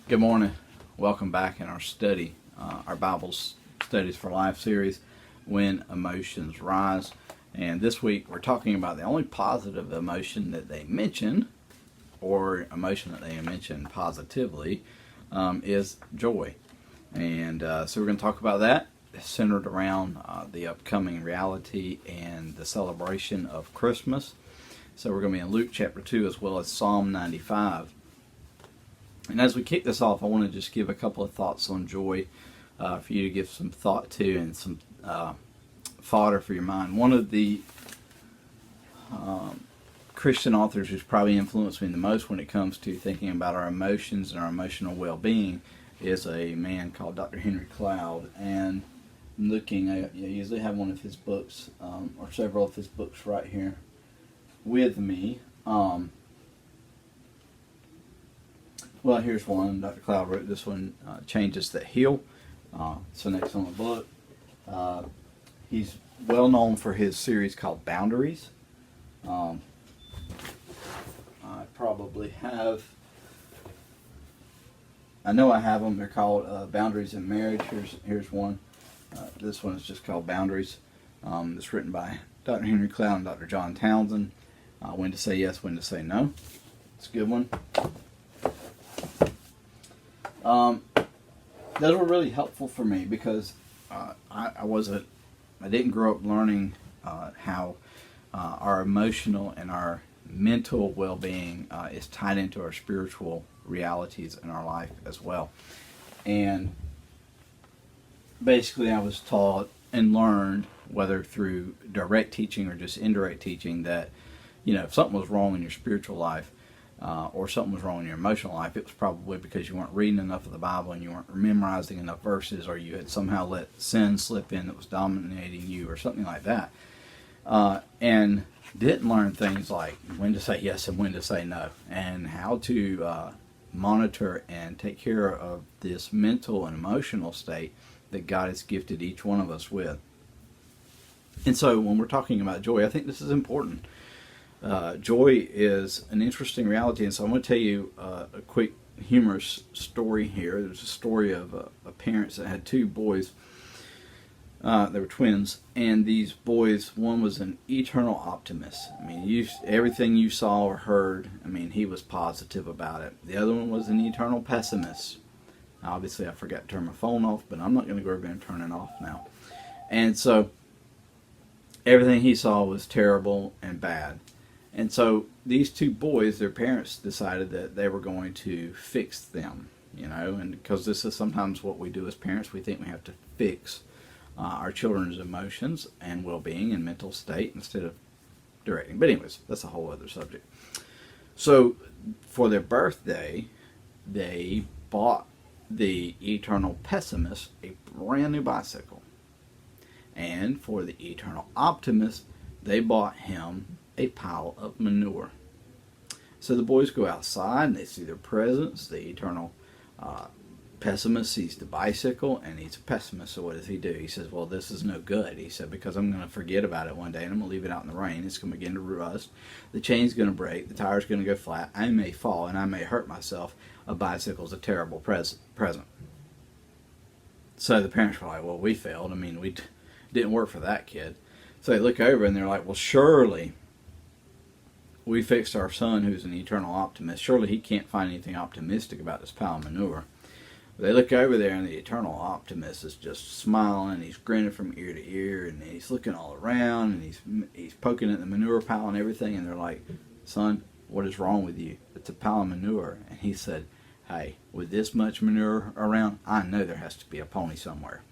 Good morning. Welcome back in our study, our Bible Studies for Life series, When Emotions Rise. And this week we're talking about the only positive emotion that they mention, or emotion that they mention positively, is joy. And so we're going to talk about that, centered around the upcoming reality and the celebration of Christmas. So we're going to be in Luke chapter 2 as well as Psalm 95. And as we kick this off, I want to just give a couple of thoughts on joy for you to give some thought to and some fodder for your mind. One of the Christian authors who's probably influenced me the most when it comes to thinking about our emotions and our emotional well-being is a man called Dr. Henry Cloud. And looking, I usually have one of his books or several of his books right here with me. Well, here's one. Dr. Cloud wrote this one, Changes That Heal. It's an excellent book. He's well known for his series called Boundaries. I probably have, I know I have them. They're called Boundaries in Marriage. Here's one. This one is just called Boundaries. It's written by Dr. Henry Cloud and Dr. John Townsend. When to Say Yes, When to Say No. It's a good one. Those were really helpful for me because I didn't grow up learning how our emotional and our mental well-being is tied into our spiritual realities in our life as well. And basically I was taught and learned, whether through direct teaching or just indirect teaching, that if something was wrong in your spiritual life, or something was wrong in your emotional life, it was probably because you weren't reading enough of the Bible and you weren't memorizing enough verses, or you had somehow let sin slip in that was dominating you or something like that. And didn't learn things like when to say yes and when to say no, and how to monitor and take care of this mental and emotional state that God has gifted each one of us with. And so when we're talking about joy, I think this is important. Joy is an interesting reality, and so I'm going to tell you a quick humorous story here. There's a story of parents that had two boys. They were twins, and these boys, one was an eternal optimist. I mean, everything you saw or heard, he was positive about it. The other one was an eternal pessimist. Obviously, I forgot to turn my phone off, but I'm not going to go over and turn it off now. And so everything he saw was terrible and bad. And so these two boys, their parents decided that they were going to fix them, and because this is sometimes what we do as parents, we think we have to fix our children's emotions and well-being and mental state instead of directing. But anyways, that's a whole other subject. So for their birthday, they bought the eternal pessimist a brand new bicycle. And for the eternal optimist, they bought him a pile of manure. So the boys go outside and they see their presents. The eternal pessimist sees the bicycle, and he's a pessimist. So what does he do? He says, well, this is no good. He said, because I'm going to forget about it one day and I'm going to leave it out in the rain. It's going to begin to rust. The chain's going to break. The tire's going to go flat. I may fall and I may hurt myself. A bicycle's a terrible present. So the parents were like, well, we failed. We didn't work for that kid. So they look over and they're like, well, surely we fixed our son who's an eternal optimist. Surely he can't find anything optimistic about this pile of manure. But they look over there and the eternal optimist is just smiling. He's grinning from ear to ear, and he's looking all around, and he's poking at the manure pile and everything. And they're like, son, what is wrong with you? It's a pile of manure. And he said, hey, with this much manure around, I know there has to be a pony somewhere.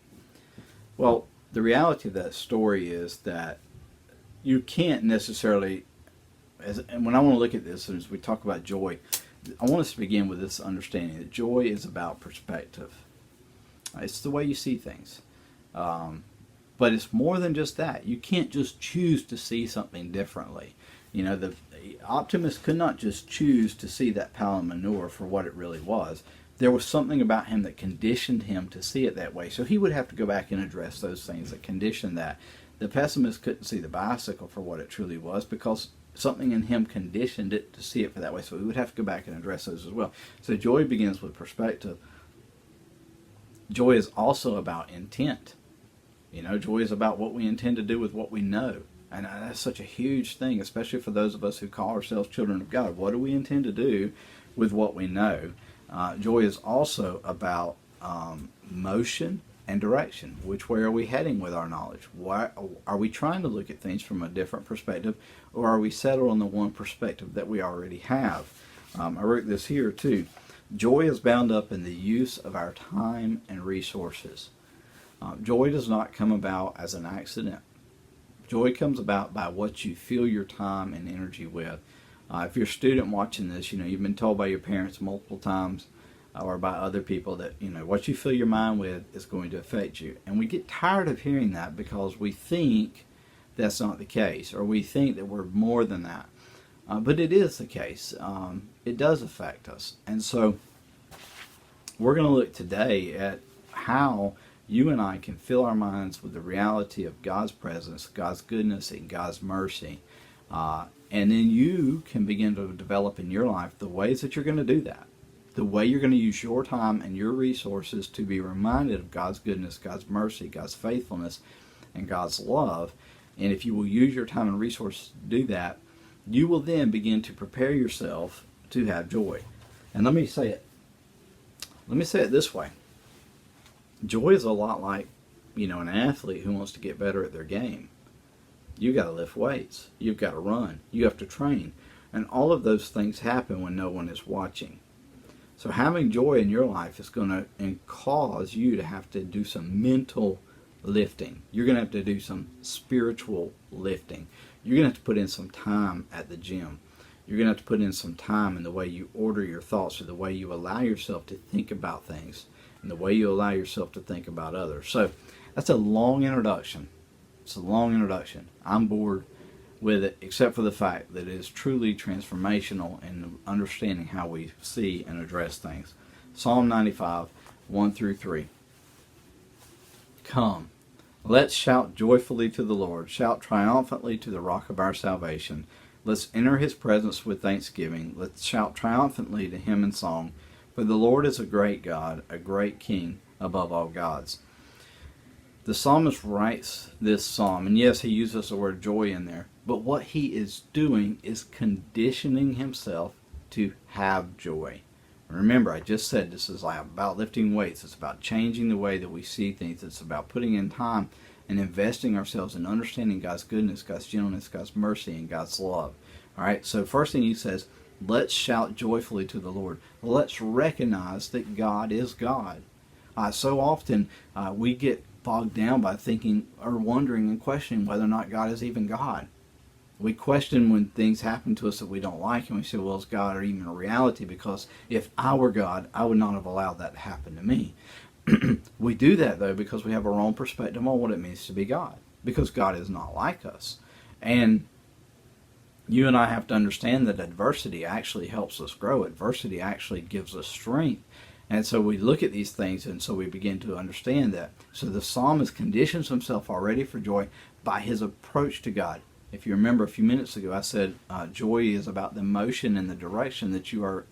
Well, the reality of that story is that you can't necessarily, and when I want to look at this, as we talk about joy, I want us to begin with this understanding that joy is about perspective. It's the way you see things. But it's more than just that. You can't just choose to see something differently. The optimist could not just choose to see that pile of manure for what it really was. There was something about him that conditioned him to see it that way. So he would have to go back and address those things that conditioned that. The pessimist couldn't see the bicycle for what it truly was because something in him conditioned it to see it for that way. So we would have to go back and address those as well. So joy begins with perspective. Joy is also about intent. Joy is about what we intend to do with what we know. And that's such a huge thing, especially for those of us who call ourselves children of God. What do we intend to do with what we know? Joy is also about motion and direction. Which way are we heading with our knowledge? Why are we trying to look at things from a different perspective, or are we settled on the one perspective that we already have? I wrote this here too. Joy is bound up in the use of our time and resources. Joy does not come about as an accident. Joy comes about by what you fill your time and energy with. If you're a student watching this, you've been told by your parents multiple times or by other people that, what you fill your mind with is going to affect you. And we get tired of hearing that because we think that's not the case, or we think that we're more than that. But it is the case. It does affect us. And so we're going to look today at how you and I can fill our minds with the reality of God's presence, God's goodness, and God's mercy. And then you can begin to develop in your life the ways that you're going to do that. The way you're going to use your time and your resources to be reminded of God's goodness, God's mercy, God's faithfulness, and God's love. And if you will use your time and resources to do that, you will then begin to prepare yourself to have joy. And let me say it this way. Joy is a lot like, an athlete who wants to get better at their game. You've got to lift weights. You've got to run. You have to train. And all of those things happen when no one is watching. So having joy in your life is going to cause you to have to do some mental lifting. You're going to have to do some spiritual lifting. You're going to have to put in some time at the gym. You're going to have to put in some time in the way you order your thoughts, or the way you allow yourself to think about things, and the way you allow yourself to think about others. So that's a long introduction. It's a long introduction. I'm bored with it, except for the fact that it is truly transformational in understanding how we see and address things. Psalm 95, 1 through 3. Come, let's shout joyfully to the Lord. Shout triumphantly to the rock of our salvation. Let's enter his presence with thanksgiving. Let's shout triumphantly to him in song. For the Lord is a great God, a great King above all gods. The psalmist writes this psalm, and yes, he uses the word joy in there, but what he is doing is conditioning himself to have joy. Remember, I just said this is about lifting weights. It's about changing the way that we see things. It's about putting in time and investing ourselves in understanding God's goodness, God's gentleness, God's mercy, and God's love. All right, so first thing he says, let's shout joyfully to the Lord. Let's recognize that God is God. So often we get bogged down by thinking or wondering and questioning whether or not God is even God. We question when things happen to us that we don't like, and we say, well, is God or even a reality? Because if I were God, I would not have allowed that to happen to me. We do that, though, because we have our own perspective on what it means to be God, because God is not like us. And you and I have to understand that adversity actually helps us grow. Adversity actually gives us strength. And so we look at these things, and so we begin to understand that. So the psalmist conditions himself already for joy by his approach to God. If you remember a few minutes ago, I said joy is about the motion and the direction that you are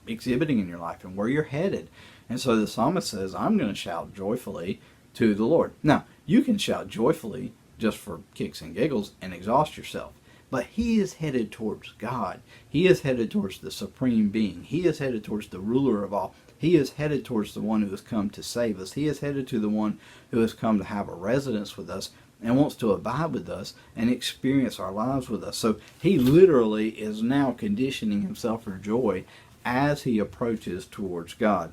exhibiting in your life and where you're headed. And so the psalmist says, I'm going to shout joyfully to the Lord. Now, you can shout joyfully just for kicks and giggles and exhaust yourself. But he is headed towards God. He is headed towards the supreme being. He is headed towards the ruler of all. He is headed towards the one who has come to save us. He is headed to the one who has come to have a residence with us and wants to abide with us and experience our lives with us. So he literally is now conditioning himself for joy as he approaches towards God.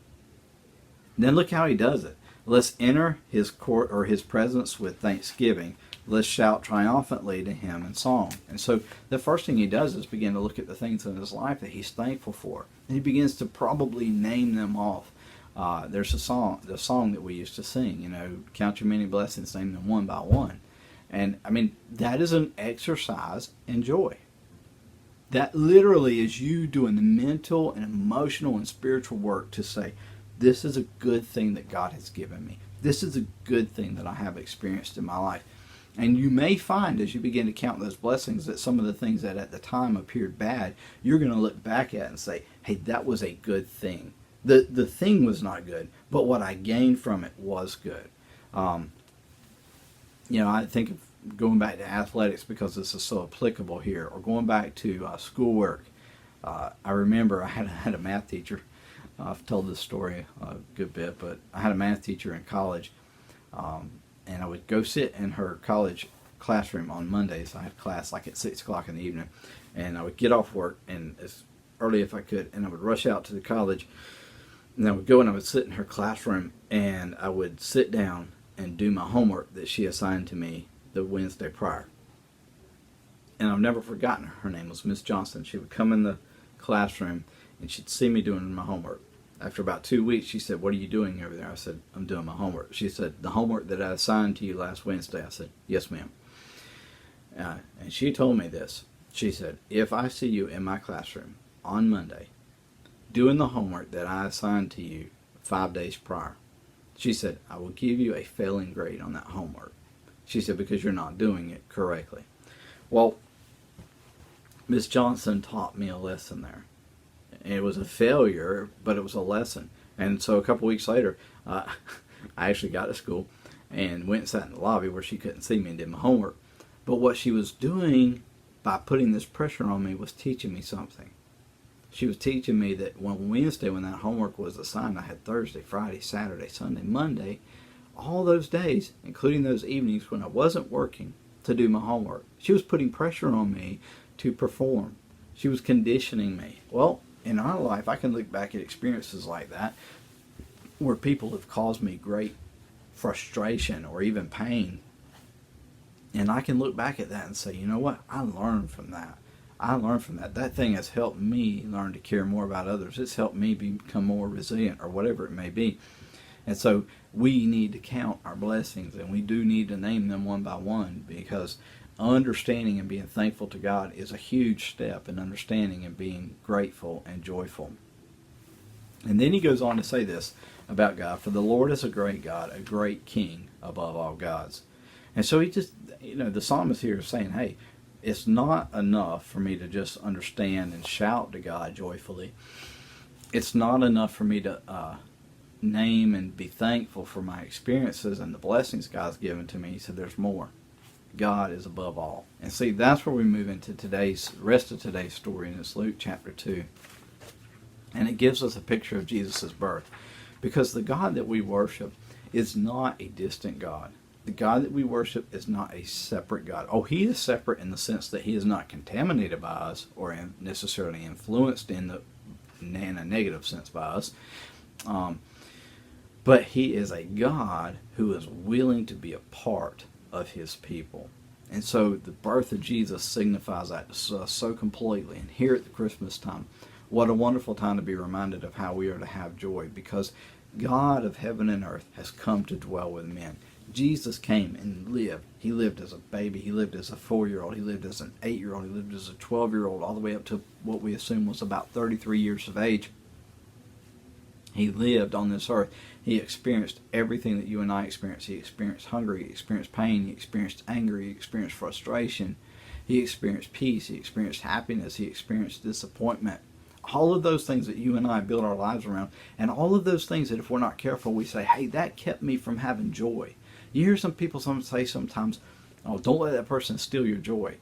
Then look how he does it. Let's enter his court or his presence with thanksgiving. Let's shout triumphantly to him in song. And so the first thing he does is begin to look at the things in his life that he's thankful for. And he begins to probably name them off. There's the song that we used to sing, count your many blessings, name them one by one. And I mean, that is an exercise in joy. That literally is you doing the mental and emotional and spiritual work to say, this is a good thing that God has given me. This is a good thing that I have experienced in my life. And you may find as you begin to count those blessings that some of the things that at the time appeared bad, you're going to look back at and say, hey, that was a good thing. The thing was not good, but what I gained from it was good. I think of going back to athletics because this is so applicable here, or going back to schoolwork. I remember I had a math teacher. I've told this story a good bit, but I had a math teacher in college, and I would go sit in her college classroom on Mondays. I had class like at 6 o'clock in the evening, and I would get off work and as early if I could, and I would rush out to the college, and I would go and I would sit in her classroom, and I would sit down and do my homework that she assigned to me the Wednesday prior. And I've never forgotten her. Her name was Miss Johnson. She would come in the classroom and she'd see me doing my homework. After about 2 weeks, she said, "What are you doing over there?" I said, "I'm doing my homework." She said, "The homework that I assigned to you last Wednesday?" I said, "Yes, ma'am." And she told me this. She said, "If I see you in my classroom on Monday doing the homework that I assigned to you 5 days prior," she said, "I will give you a failing grade on that homework." She said, "Because you're not doing it correctly." Well, Miss Johnson taught me a lesson there. It was a failure, but it was a lesson. And so a couple weeks later, I actually got to school and went and sat in the lobby where she couldn't see me and did my homework. But what she was doing by putting this pressure on me was teaching me something. She was teaching me that on Wednesday, when that homework was assigned, I had Thursday, Friday, Saturday, Sunday, Monday, all those days, including those evenings when I wasn't working, to do my homework. She was putting pressure on me to perform. She was conditioning me. Well, in our life, I can look back at experiences like that where people have caused me great frustration or even pain. And I can look back at that and say, you know what? I learned from that. That thing has helped me learn to care more about others. It's helped me become more resilient or whatever it may be. And so we need to count our blessings, and we do need to name them one by one, because understanding and being thankful to God is a huge step in understanding and being grateful and joyful. And then he goes on to say this about God: "For the Lord is a great God, a great King above all gods." And so he just, the psalmist here is saying, hey, it's not enough for me to just understand and shout to God joyfully. It's not enough for me to name and be thankful for my experiences and the blessings God's given to me. He said there's more. God is above all. And see, that's where we move into rest of today's story, and it's Luke chapter 2. And it gives us a picture of Jesus' birth. Because the God that we worship is not a distant God. The God that we worship is not a separate God. Oh, he is separate in the sense that he is not contaminated by us or necessarily influenced in a negative sense by us. But he is a God who is willing to be a part of his people. And so the birth of Jesus signifies that so completely. And here at the Christmas time, what a wonderful time to be reminded of how we are to have joy, because God of heaven and earth has come to dwell with men. Jesus came and lived. He lived as a baby. He lived as a 4-year-old. He lived as an 8-year-old. He lived as a 12-year-old, all the way up to what we assume was about 33 years of age. He lived on this earth. He experienced everything that you and I experience. He experienced hunger. He experienced pain. He experienced anger. He experienced frustration. He experienced peace. He experienced happiness. He experienced disappointment. All of those things that you and I build our lives around. And all of those things that if we're not careful, we say, hey, that kept me from having joy. You hear some people say sometimes, oh, don't let that person steal your joy.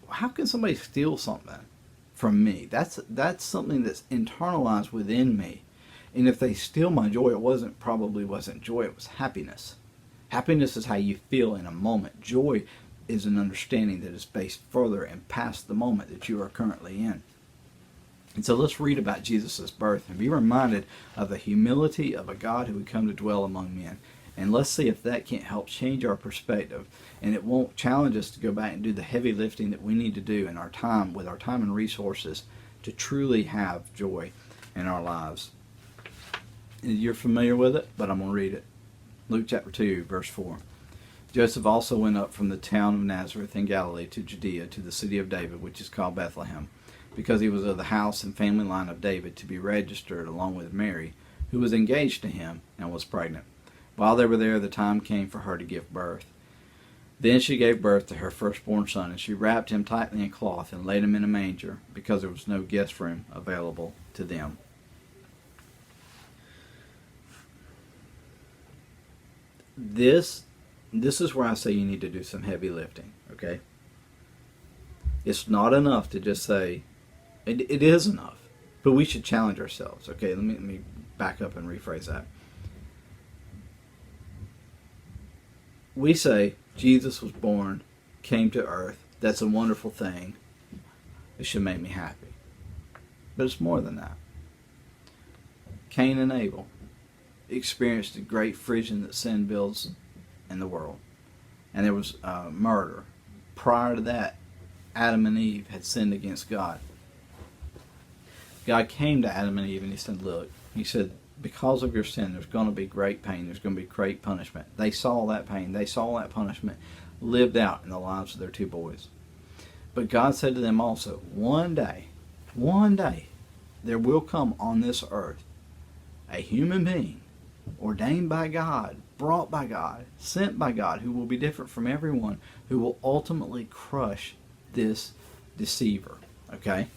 How can somebody steal something from me? That's something that's internalized within me. And if they steal my joy, it probably wasn't joy, it was happiness. Happiness is how you feel in a moment. Joy is an understanding that is based further and past the moment that you are currently in. And so let's read about Jesus' birth and be reminded of the humility of a God who would come to dwell among men. And let's see if that can't help change our perspective, and it won't challenge us to go back and do the heavy lifting that we need to do in our time, with our time and resources, to truly have joy in our lives. You're familiar with it, but I'm going to read it. Luke chapter 2, verse 4. Joseph also went up from the town of Nazareth in Galilee to Judea, to the city of David, which is called Bethlehem, because he was of the house and family line of David, to be registered along with Mary, who was engaged to him and was pregnant. While they were there, the time came for her to give birth. Then she gave birth to her firstborn son, and she wrapped him tightly in cloth and laid him in a manger, because there was no guest room available to them. This is where I say you need to do some heavy lifting, okay? It's not enough to just say, it is enough, but we should challenge ourselves, okay? Let me back up and rephrase that. We say, Jesus was born, came to earth, that's a wonderful thing, it should make me happy. But it's more than that. Cain and Abel experienced the great frisson that sin builds in the world. And there was murder. Prior to that, Adam and Eve had sinned against God. God came to Adam and Eve and he said, look, he said, because of your sin, there's going to be great pain. There's going to be great punishment. They saw that pain. They saw that punishment lived out in the lives of their two boys. But God said to them also, one day, there will come on this earth a human being ordained by God, brought by God, sent by God, who will be different from everyone, who will ultimately crush this deceiver. Okay?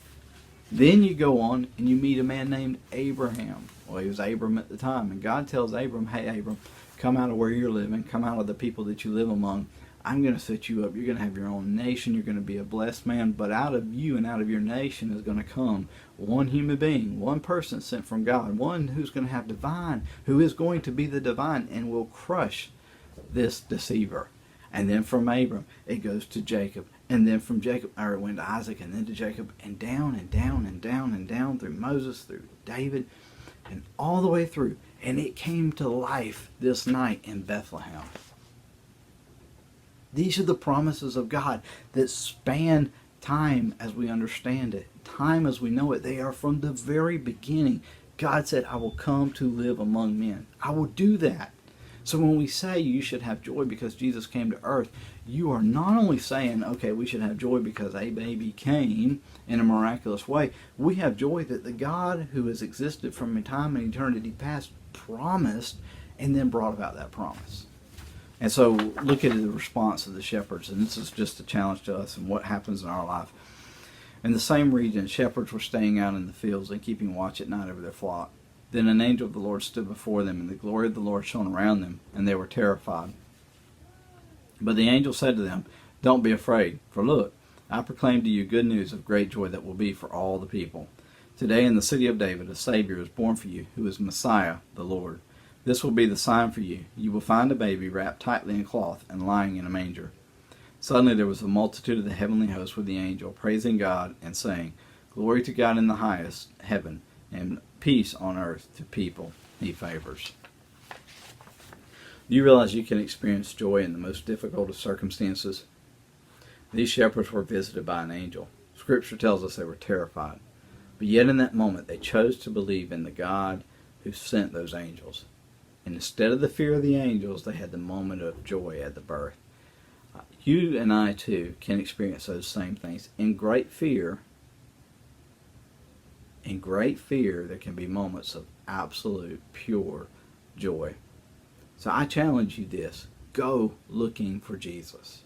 Then you go on and you meet a man named Abraham. Well, he was Abram at the time. And God tells Abram, hey, Abram, come out of where you're living. Come out of the people that you live among. I'm going to set you up. You're going to have your own nation. You're going to be a blessed man. But out of you and out of your nation is going to come one human being, one person sent from God, one who's going to have divine, who is going to be the divine and will crush this deceiver. And then from Abram, it goes to Jacob. And then from Jacob, or it went to Isaac, and then to Jacob, and down and down and down and down through Moses, through David, and all the way through. And it came to life this night in Bethlehem. These are the promises of God that span time as we understand it, time as we know it. They are from the very beginning. God said, I will come to live among men. I will do that. So when we say you should have joy because Jesus came to earth, you are not only saying, okay, we should have joy because a baby came in a miraculous way. We have joy that the God who has existed from time and eternity past promised and then brought about that promise. And so look at the response of the shepherds, and this is just a challenge to us and what happens in our life. In the same region, shepherds were staying out in the fields and keeping watch at night over their flock. Then an angel of the Lord stood before them, and the glory of the Lord shone around them, and they were terrified. But the angel said to them, don't be afraid, for look, I proclaim to you good news of great joy that will be for all the people. Today in the city of David a Savior is born for you, who is Messiah, the Lord. This will be the sign for you. You will find a baby wrapped tightly in cloth and lying in a manger. Suddenly there was a multitude of the heavenly host with the angel, praising God and saying, Glory to God in the highest heaven, and peace on earth to people he favors. Do you realize you can experience joy in the most difficult of circumstances? These shepherds were visited by an angel. Scripture tells us they were terrified. But yet in that moment they chose to believe in the God who sent those angels. And instead of the fear of the angels, they had the moment of joy at the birth. You and I too can experience those same things. In great fear, there can be moments of absolute, pure joy. So I challenge you this. Go looking for Jesus.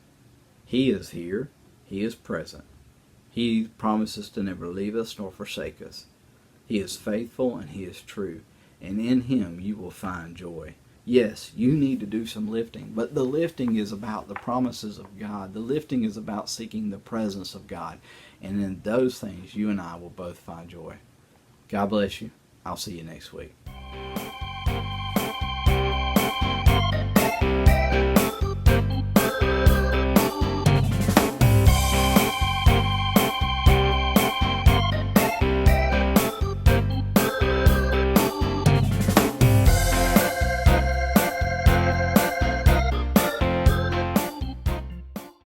He is here. He is present. He promises to never leave us nor forsake us. He is faithful and He is true. And in Him you will find joy. Yes, you need to do some lifting, but the lifting is about the promises of God. The lifting is about seeking the presence of God. And in those things, you and I will both find joy. God bless you. I'll see you next week.